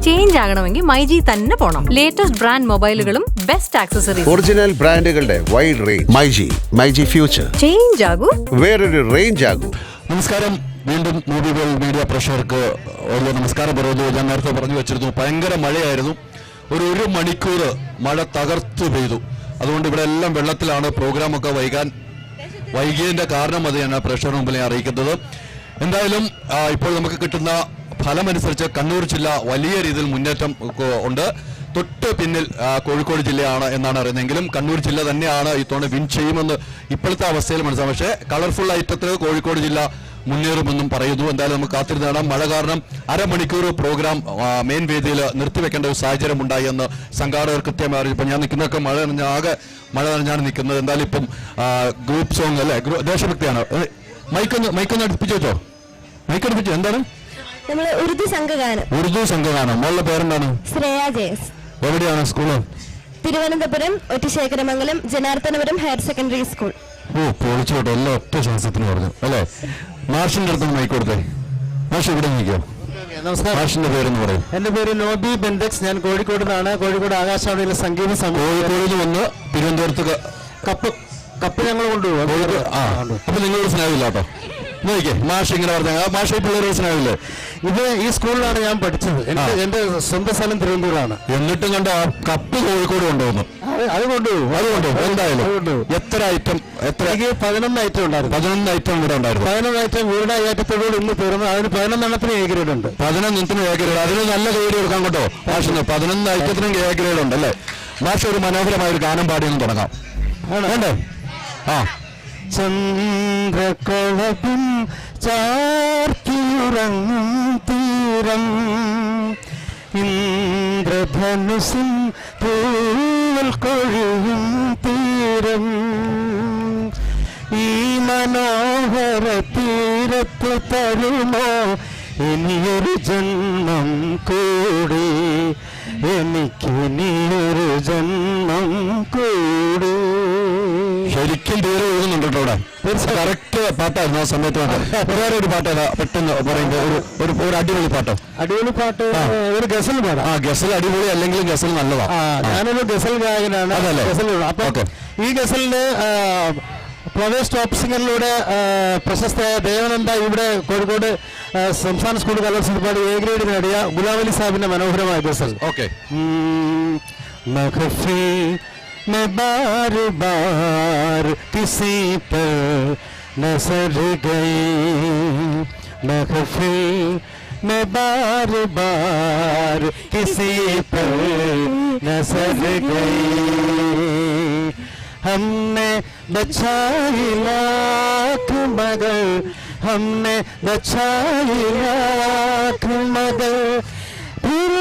Change ആകണമെങ്കിൽ മൈജി തന്നെ പോണം. ലേറ്റസ്റ്റ് ബ്രാൻഡ് മൊബൈലുകളും ബെസ്റ്റ് ആക്സസറീസ്, ഒറിജിനൽ ബ്രാൻഡുകളുടെ wide range. MyG future. Change ആകൂ, വേറൊരു റേഞ്ച് ആകൂ. നമസ്കാരം. വീണ്ടും മൂവി വേൾഡ് മീഡിയ പ്രേക്ഷകർക്ക് വലിയ നമസ്കാരം പറയുന്നു. ഞാൻ നേരത്തെ പറഞ്ഞു വെച്ചിരുന്നു, ഭയങ്കര മഴയായിരുന്നു. ഒരു മണിക്കൂർ മഴ തകർത്തു പെയ്തു. അതുകൊണ്ട് ഇവിടെ എല്ലാം വെള്ളത്തിലാണ്. പ്രോഗ്രാമൊക്കെ വൈകിയതിൻ്റെ കാരണം അത് ഞാൻ പ്രേക്ഷകരുടെ മുമ്പിൽ അറിയിക്കുന്നത്. എന്തായാലും ഇപ്പോൾ നമുക്ക് കിട്ടുന്ന ഫലമനുസരിച്ച് കണ്ണൂർ ജില്ല വലിയ രീതിയിൽ മുന്നേറ്റം ഉണ്ട്. തൊട്ട് പിന്നിൽ കോഴിക്കോട് ജില്ലയാണ് എന്നാണ് അറിയുന്നതെങ്കിലും കണ്ണൂർ ജില്ല തന്നെയാണ് ഇത്തവണ വിൻ ചെയ്യുമെന്ന് ഇപ്പോഴത്തെ അവസ്ഥയിൽ മനസ്സിലാവും. പക്ഷേ കളർഫുൾ ഐറ്റത്തിൽ കോഴിക്കോട് ജില്ല മുന്നേറുമെന്നും പറയുന്നു. എന്തായാലും നമുക്ക് കാത്തിരുന്നാണ്. മഴ കാരണം അരമണിക്കൂർ പ്രോഗ്രാം മെയിൻ വേദിയിൽ നിർത്തിവെക്കേണ്ട ഒരു സാഹചര്യം ഉണ്ടായി എന്ന് സംഘാടകർ കൃത്യമായി അറിയിപ്പോൾ ഞാൻ നിൽക്കുന്നതൊക്കെ മഴ നനഞ്ഞാണ് നിൽക്കുന്നത്. എന്തായാലും ഇപ്പം ഗ്രൂപ്പ് സോങ് അല്ലേ, ദേശഭക്തിയാണ്. മൈക്കൊന്ന് അടുപ്പിച്ചു വെച്ചോ, മൈക്കടുപ്പിച്ചു. എന്താണ് ഉറുദു സംഘഗാനം. മോളുടെ പേരെന്താണ്? ശ്രേയ ജയസ്. എവിടെയാണ് school? Thiruvananthapuram Ottasekharamangalam Janardhanapuram higher secondary school. പൊളിച്ചോട്ടെ, എല്ലാം ഒറ്റ ശ്വാസത്തിന് പറഞ്ഞു അല്ലേ. മാഷിന്റെ അടുത്ത് മൈക്ക് കൊടുത്തേ. മാഷ് ഇവിടെ നിൽക്കോ? നമസ്കാരം. മാഷിന്റെ പേരെന്ന് പറയും. എന്റെ പേര് നോബി ബെൻഡക്സ്. ഞാൻ കോഴിക്കോട് നിന്നാണ്. കോഴിക്കോട് ആകാശവാണിയിലെ സംഗീത കോഴിക്കോട് വന്ന് തിരുവനന്തപുരത്ത് കപ്പ് ഞങ്ങൾ കൊണ്ടുപോകും. അപ്പൊ നിങ്ങളൊരു സ്നേഹമില്ല കേട്ടോ. നോക്കിക്കേ, മാഷ് ഇങ്ങനെ പറഞ്ഞ മാഷ പിള്ളേരുടെ സ്നേഹമില്ലേ. ഇത് ഈ സ്കൂളിലാണ് ഞാൻ പഠിച്ചത്. എന്റെ സ്വന്തം സ്ഥലം തിരുവനന്തപുരമാണ്. എന്നിട്ടും കണ്ട കപ്പ് കോഴിക്കോട് കൊണ്ടുപോകുന്നു. അത് കൊണ്ടുപോകും. എന്തായാലും എത്ര ഐറ്റം? 11 ഐറ്റം ഉണ്ടായിരുന്നു. 11 ഐറ്റം ഇവിടെ ഉണ്ടായിരുന്നു. 11 ഐറ്റം വീട് ഐറ്റത്തോട് ഇന്ന് തീർന്നു. അതിന് 11 എണ്ണത്തിന് എ ഗ്രേഡ് ഉണ്ട്. 11 എ ഗ്രേഡ്. അതിന് നല്ല ഗ്രേഡ് കൊടുക്കാൻ കേട്ടോ മാഷിന്. 11 ഐറ്റത്തിനും എ ഗ്രേഡ് ഉണ്ട് അല്ലേ. മാഷ് ഒരു മനോഹരമായ ഒരു ഗാനം പാടിയൊന്ന് തുടങ്ങാം. വേണ്ടേ? ചന്ദ്രകളപും ചാർത്തിയുറങ്ങും തീരം, ഇന്ദ്രധനുസും പൂവൽ കൊഴിയും തീരം, ഈ മനോഹര തീരത്ത് തരുമോ ഇനിയൊരു ജന്മം കൂടി, എനിക്കിനിയൊരു ജന്മം കൂടി. ശരിക്കും തീരെ എഴുതുന്നുണ്ട് കേട്ടോ ഇവിടെ. കറക്റ്റ് പാട്ടായിരുന്നു ആ സമയത്ത്. വേറെ ഒരു പാട്ട് പെട്ടെന്ന് പറയുമ്പോൾ ഒരു അടിപൊളി പാട്ട്. അടിപൊളി പാട്ട് ഒരു ഗസൽ പാടാം. ഗസൽ അടിപൊളി അല്ലെങ്കിൽ ഗസൽ നല്ലതാണ്. ഞാനൊരു ഗസൽ ഗായകനാണ്. അപ്പൊ ഈ ഗസലിന്റെ പ്രവേശ് ടോപ്പ് സിംഗറിലൂടെ പ്രശസ്തയായ ദേവനന്ദ ഇവിടെ കോഴിക്കോട് സംസ്ഥാന സ്കൂൾ കലോത്സവത്തിൽ പാടി എ ഗ്രേഡ് നേടിയ ഗുലാം അലി സാഹിബിന്റെ മനോഹരമായ ഗസൽ. ഓക്കെ. मैं बार बार किसी पर नजर गई, महफिल में बार बार किसी पर नजर गई, हमने बचाई लाख मगर, हमने बचाई लाख मगर फिर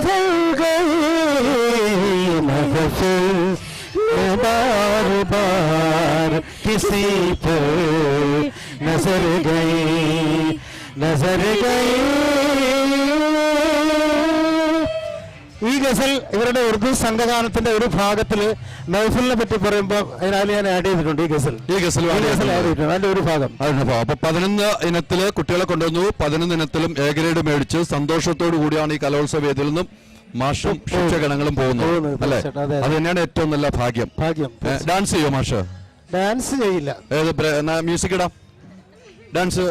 भर गई, महफिल बार बार किसी पर नजर गई. ഈ ഗസൽ ഇവരുടെ ഉറുദു സംഘഗാനത്തിന്റെ ഒരു ഭാഗത്തില് മഹഫിലിനെ പറ്റി പറയുമ്പോൾ അതിനാല് ഞാൻ ആഡ് ചെയ്തിട്ടുണ്ട്. ഈ ഗസൽ ആഡ് ചെയ്തിട്ടുണ്ട്. അതിന്റെ ഒരു ഭാഗം. അപ്പൊ 11 ഇനത്തില് കുട്ടികളെ കൊണ്ടുവന്നു. 11 ഇനത്തിലും എ ഗ്രേഡ് മേടിച്ച് സന്തോഷത്തോടു കൂടിയാണ് ഈ കലോത്സവ വേദിയിൽ നിന്നും മാഷും ശിക്ഷകണങ്ങളും പോകുന്നു അല്ലെ. അത് തന്നെയാണ് ഏറ്റവും നല്ല ഭാഗ്യം. ഡാൻസ് ചെയ്യോ മാഷ്? ഡാൻസ് ചെയ്യില്ല. മ്യൂസിക് ഇടാം. ഡാൻസ്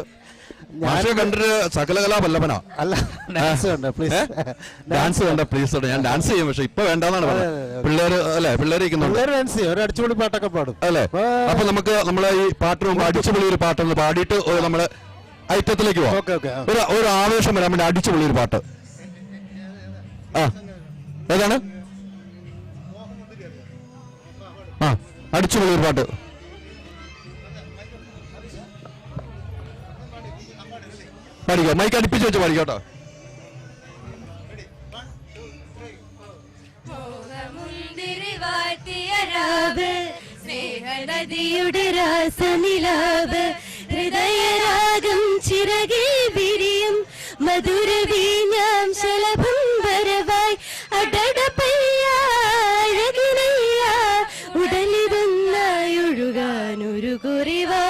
മാഷെ കണ്ടിട്ട് സകലകലാ വല്ലഭനാ. അല്ല, ഡാൻസ് വേണ്ട പ്ലീസ്. ഡാൻസ് വേണ്ട പ്ലീസ്. ഞാൻ ഡാൻസ് ചെയ്യും, പക്ഷെ ഇപ്പൊ വേണ്ടെന്നാണ് പറഞ്ഞത്. പിള്ളേര് അല്ലെ, പിള്ളേര് ഡാൻസ് ചെയ്യും. ഒരു അടിച്ചുപൊളി പാട്ടൊക്കെ പാടും അല്ലെ. അപ്പൊ നമുക്ക് നമ്മളെ ഈ പാട്ടിന് മുമ്പ് അടിച്ചുപൊളി ഒരു പാട്ടൊന്ന് പാടിയിട്ട് നമ്മള് ഐറ്റത്തിലേക്ക് പോവാം. ഒരു ആവേശം വരാൻ വേണ്ടി അടിച്ചുപൊളി ഒരു പാട്ട്. ഏതാണ്? അടിച്ചുപൊളി ഒരു പാട്ട്. പാടിക്കോ, മൈക്ക് അടുപ്പിച്ച് വെച്ച് പാടിക്കോട്ടോ. സ്നേഹനദിയുടെ രാസനിലാവ്, ഹൃദയരാഗം ചിറകിൽ വിരിയും മധുര വീഞ്ഞാം ശലഭം വരവായി അടടപ്പയ്യാഴകിനയ്യ ഉടലിരുന്നായൊഴുകാനൊരു കുറിവാ.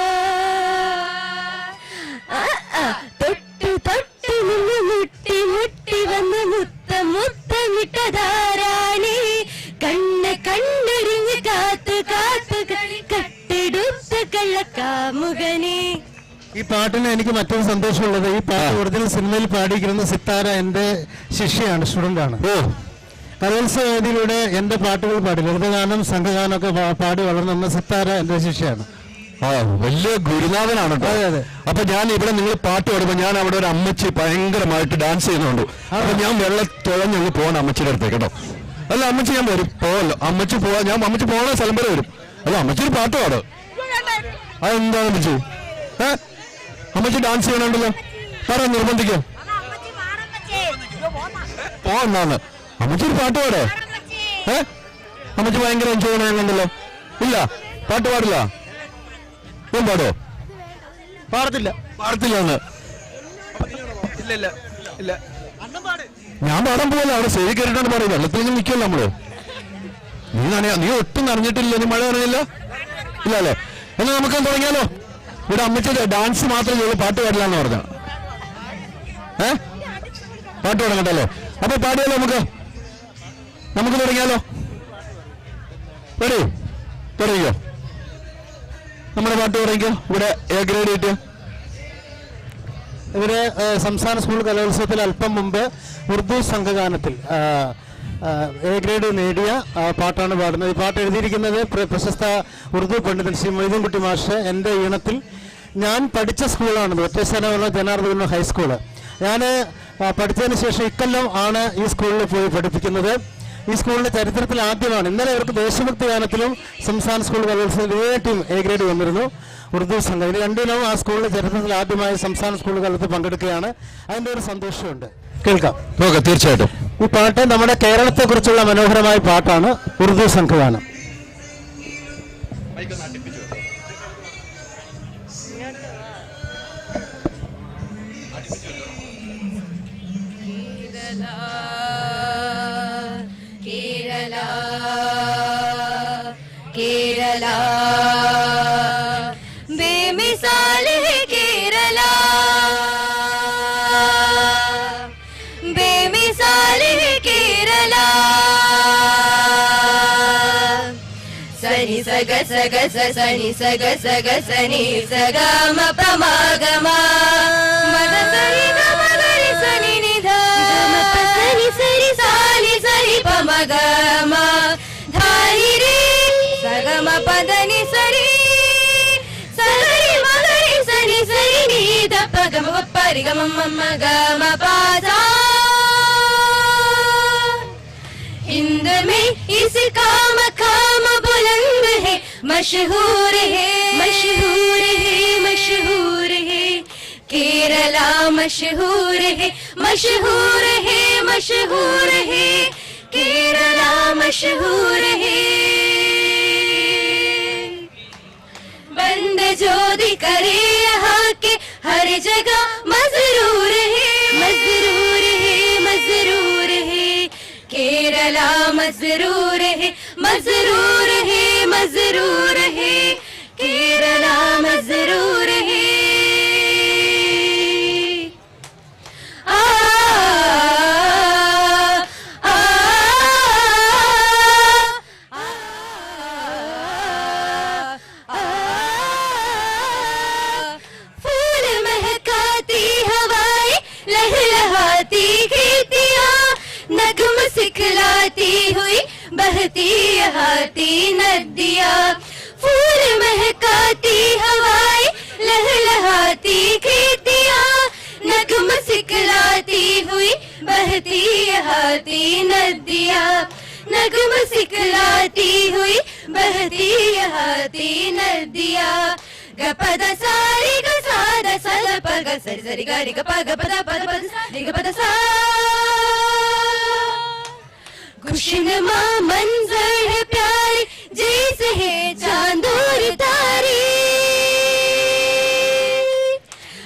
തൊട്ടു തൊട്ടു നിന്ന് മുട്ടി മുട്ടി വന്ന് മുത്തം വിട്ടതാരാണേ കണ്ണ് കണ്ണെറിഞ്ഞ് കാത്തു കാത്തു കട്ടെടുത്ത കള്ളക്കാമുകനെ. ഈ പാട്ടിന് എനിക്ക് മറ്റൊരു സന്തോഷമുള്ളത്, ഈ പാട്ട് ഒറിജിനൽ സിനിമയിൽ പാടിയിരിക്കുന്ന സിത്താര എൻ്റെ ശിഷ്യയാണ്, സ്റ്റുഡൻ്റാണ്. കലോത്സവ വേദിയിലൂടെ എൻ്റെ പാട്ടുകൾ പാടി, ലളിതഗാനം സംഘഗാനമൊക്കെ പാടി വളർന്ന സിത്താര എൻ്റെ ശിഷ്യയാണ്. ആ, വലിയ ഗുരുനാഥനാണ് കേട്ടോ. അതെ അതെ. അപ്പൊ ഞാൻ ഇവിടെ നിങ്ങൾ പാട്ട് പാടുമ്പോൾ ഞാൻ അവിടെ ഒരു അമ്മച്ചി ഭയങ്കരമായിട്ട് ഡാൻസ് ചെയ്യുന്നുണ്ട്. അപ്പൊ ഞാൻ വെള്ളത്തുഴഞ്ഞൊന്ന് പോകണം അമ്മച്ചിയുടെ അടുത്തേക്ക് കേട്ടോ. അല്ല അമ്മച്ചി ഞാൻ വരും, പോവല്ലോ അമ്മച്ചി പോവാ, ഞാൻ അമ്മച്ചി പോകണ സ്ഥലം വരെ വരും. അല്ല അമ്മച്ചി ഒരു പാട്ട് പാട്. അതെന്താണ് അമ്മച്ചി? അമ്മച്ചി ഡാൻസ് ചെയ്യണുണ്ടല്ലോ, പറ നിർബന്ധിക്കോ പോന്നാണ്. അമ്മച്ചി ഒരു പാട്ട് പാടേ? അമ്മച്ചി ഭയങ്കര എൻജോയ് ചെയ്യണമെന്നുണ്ടല്ലോ. ഇല്ല പാട്ട് പാടില്ല. ഞാൻ പാടോ? പാടത്തില്ല. പാടത്തില്ലാന്ന് ഞാൻ പാടാൻ പോവല്ല, അവിടെ സേവി കയറിയിട്ടാണ് പാടില്ല. വെള്ളത്തിൽ നിൽക്കുമല്ലോ നമ്മള്. നീ ഒട്ടും നനഞ്ഞിട്ടില്ല, നീ മഴ നനഞ്ഞില്ല ഇല്ല അല്ലേ? എന്നാൽ നമുക്ക് തുടങ്ങിയാലോ? ഇവിടെ അമ്മച്ചി ഡാൻസ് മാത്രമേ ഉള്ളൂ, പാട്ട് പാടില്ല എന്ന് പറഞ്ഞ. പാട്ട് തുടങ്ങട്ടല്ലേ? അപ്പൊ പാടിയാലോ? നമുക്ക് തുടങ്ങിയാലോ? തുടങ്ങിക്കോ, നമ്മുടെ പാട്ട് തുടങ്ങിക്കോ. ഇവിടെ എ ഗ്രേഡ് കിട്ടിയോ? ഇവര് സംസ്ഥാന സ്കൂൾ കലോത്സവത്തിൽ അല്പം മുമ്പ് ഉറുദു സംഘഗാനത്തിൽ എ ഗ്രേഡ് നേടിയ പാട്ടാണ് പാടുന്നത്. ഈ പാട്ട് എഴുതിയിരിക്കുന്നത് പ്രശസ്ത ഉറുദു പണ്ഡിതൻ ശ്രീ മൊയ്തീൻകുട്ടി മാഷ്. എൻ്റെ ഈണത്തിൽ ഞാൻ പഠിച്ച സ്കൂളാണിത്, ഒറ്റശാല ജനാർദ്ദന ഹൈസ്കൂള്. ഞാൻ പഠിച്ചതിന് ശേഷം ഇക്കൊല്ലം ആണ് ഈ സ്കൂളിൽ പോയി പഠിപ്പിക്കുന്നത്. ഈ സ്കൂളിൻ്റെ ചരിത്രത്തിൽ ആദ്യമാണ്. ഇന്നലെ ഇവർക്ക് ദേശഭക്തി ഗാനത്തിലും സംസ്ഥാന സ്കൂൾ കലോത്സവത്തിൽ ഇതേ ടീം എ ഗ്രേഡ് വന്നിരുന്നു, ഉറുദു സംഘം. ഇത് രണ്ടിനും ആ സ്കൂളിലെ ചരിത്രത്തിൽ ആദ്യമായി സംസ്ഥാന സ്കൂൾ കലോത്സവത്തിൽ പങ്കെടുക്കുകയാണ്. അതിൻ്റെ ഒരു സന്തോഷമുണ്ട്. കേൾക്കാം. തീർച്ചയായിട്ടും. ഈ പാട്ട് നമ്മുടെ കേരളത്തെക്കുറിച്ചുള്ള മനോഹരമായ പാട്ടാണ്, ഉറുദു സംഘഗാനം. केरला बेमिसाल है केरला, बेमिसाल है केरला. सनि सग सग सनि सग सग सनि सग म प म ग म मद सरि ग म ग रि सनि नि ध म प सनि सरि सानि सरि प म ग म धानि रे सग म प द नि सरि सरि म ग रि सनि सरि नि ध प ग म प रि ग म म म ग म प ध. हिंद में इसका मकाम बुलंद है, मशहूर है मशहूर है मशहूर है. केरला मशहूर है मशहूर है मशहूर है. केरला मशहूर है. बंद जो दी करे यहाँ के हर जगह मजरूर है मजरूर है मजरूर है. केरला मजरूर है मजरूर है मजरूर है. केरला मजरूर है. आ आ फूल महकाती हवाएं लहलहाती खेतियां, नगम सिखलाती हुई बहती हाथी नदियां. फूल महकाती हवाएं लहलहाती खेतियां, नगम सिखलाती हुई बहती हाथी नदियां. नगम सिखलाती हुई बहती हाथी नदियां. गपद सारी ग साद सद प ग सरि सरि ग रि ग प ग पद पद पद रि ग पद सा. खुशनुमा मंजर है प्यारी, जैसे है चांद और तारे.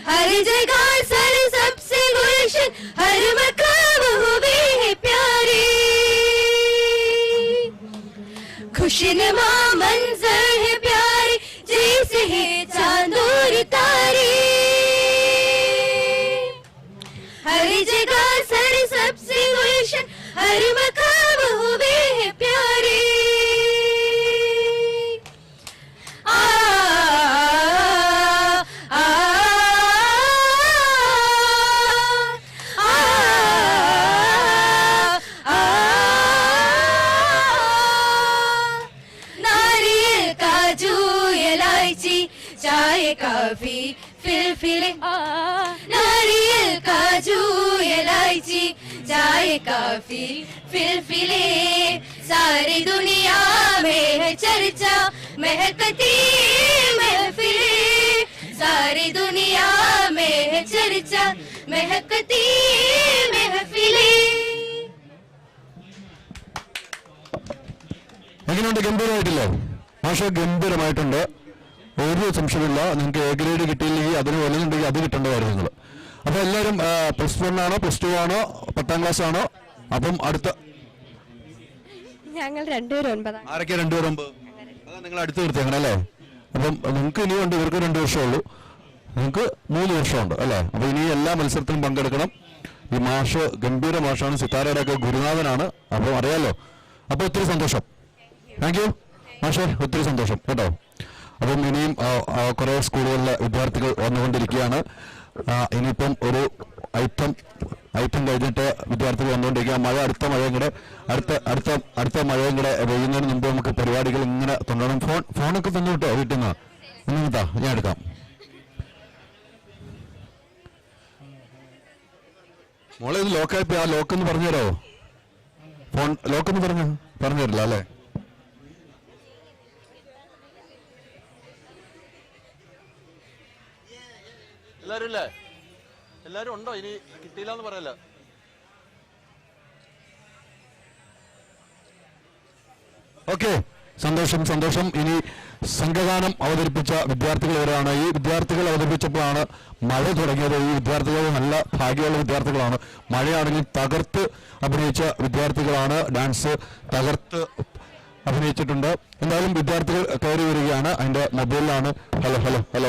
हर जगह सर सबसे गुलशन, हर मकाम हुए है प्यारे. खुशनुमा मंजर है प्यारी, जैसे है चांद और तारे. हर जगह सर सबसे गुलशन, हर मकाम हुए हैं प्यारे आ आ आ नारियल काजू इलायची चाय काफी फिलफिले नारियल काजू इलायची चाय काफी फिलफिले सारी दुनिया में है चर्चा महकती महफिले सारी दुनिया में है चर्चा महकती महफिले എങ്ങനെയുണ്ട്? ഗംഭീരമായിട്ടില്ലേ? മാഷ ഗംഭീരമായിട്ടുണ്ട്, ഒരു സംശയമില്ല. നിങ്ങൾക്ക് എ ഗ്രേഡ് കിട്ടിയില്ലെങ്കിൽ അതിന് വലുതുണ്ടെങ്കിൽ അത് കിട്ടേണ്ടതായിരുന്നു നിങ്ങൾ. അപ്പോൾ എല്ലാവരും +1 ആണോ +2 ആണോ 10ാം ക്ലാസ് ആണോ? അപ്പം അടുത്ത ഞങ്ങൾ രണ്ടുപേരും 9. ആരൊക്കെ 2 9? അതാ നിങ്ങൾ അടുത്ത് നിർത്തി അങ്ങനെ അല്ലേ? അപ്പം നിങ്ങൾക്ക് ഇനിയുണ്ട്, ഇവർക്ക് 2 വർഷമുള്ളൂ, നിങ്ങൾക്ക് 3 വർഷമുണ്ട് അല്ലേ? അപ്പോൾ ഇനി എല്ലാ മത്സരത്തിലും പങ്കെടുക്കണം. ഈ മാഷ് ഗംഭീര മാഷാണ്, സിത്താരയുടെ ഒക്കെ ഗുരുനാഥനാണ്. അപ്പോൾ അറിയാലോ. അപ്പോൾ ഒത്തിരി സന്തോഷം. താങ്ക് യു മാഷേ, ഒത്തിരി സന്തോഷം കേട്ടോ. അപ്പം ഇനിയും കുറേ സ്കൂളുകളിലെ വിദ്യാർത്ഥികൾ വന്നുകൊണ്ടിരിക്കുകയാണ്. ഇനിയിപ്പം ഒരു ഐറ്റം കഴിഞ്ഞിട്ട് വിദ്യാർത്ഥികൾ വന്നുകൊണ്ടിരിക്കുക. അടുത്ത മഴയും കൂടെ അടുത്ത മഴയും കൂടെ പെയ്യുന്നതിന് മുമ്പ് നമുക്ക് പരിപാടികൾ ഇങ്ങനെ തുടങ്ങണം. ഫോണൊക്കെ തന്നു കിട്ടോ വീട്ടിൽ നിന്ന്? ഇന്നത്താ ഞാൻ എടുക്കാം. മോളെ ഇത് ലോക്കായിപ്പോ ആ ലോക്കൊന്ന് പറഞ്ഞുതരാമോ? ഫോൺ ലോക്കൊന്ന് പറഞ്ഞു തരില്ല അല്ലേ? എല്ലാരും ഇല്ലേ? എല്ലാരും ഉണ്ടോ? ഇനി കിട്ടിയില്ലെന്ന് പറയല്ല. ഓക്കെ, സന്തോഷം സന്തോഷം. ഇനി സംഘഗാനം അവതരിപ്പിച്ച വിദ്യാർത്ഥികൾ ഇവരാണ്. ഈ വിദ്യാർത്ഥികൾ അവതരിപ്പിച്ചപ്പോഴാണ് മഴ തുടങ്ങിയത്. ഈ വിദ്യാർത്ഥികൾ നല്ല ഭാഗ്യമുള്ള വിദ്യാർത്ഥികളാണ്. മഴയാണെങ്കിൽ തകർത്ത് അഭിനയിച്ച വിദ്യാർത്ഥികളാണ്. ഡാൻസ് തകർത്ത് അഭിനയിച്ചിട്ടുണ്ട്. എന്തായാലും വിദ്യാർത്ഥികൾ കയറി വരികയാണ്. അതിന്റെ മൊബൈലിലാണ്. Hello hello hello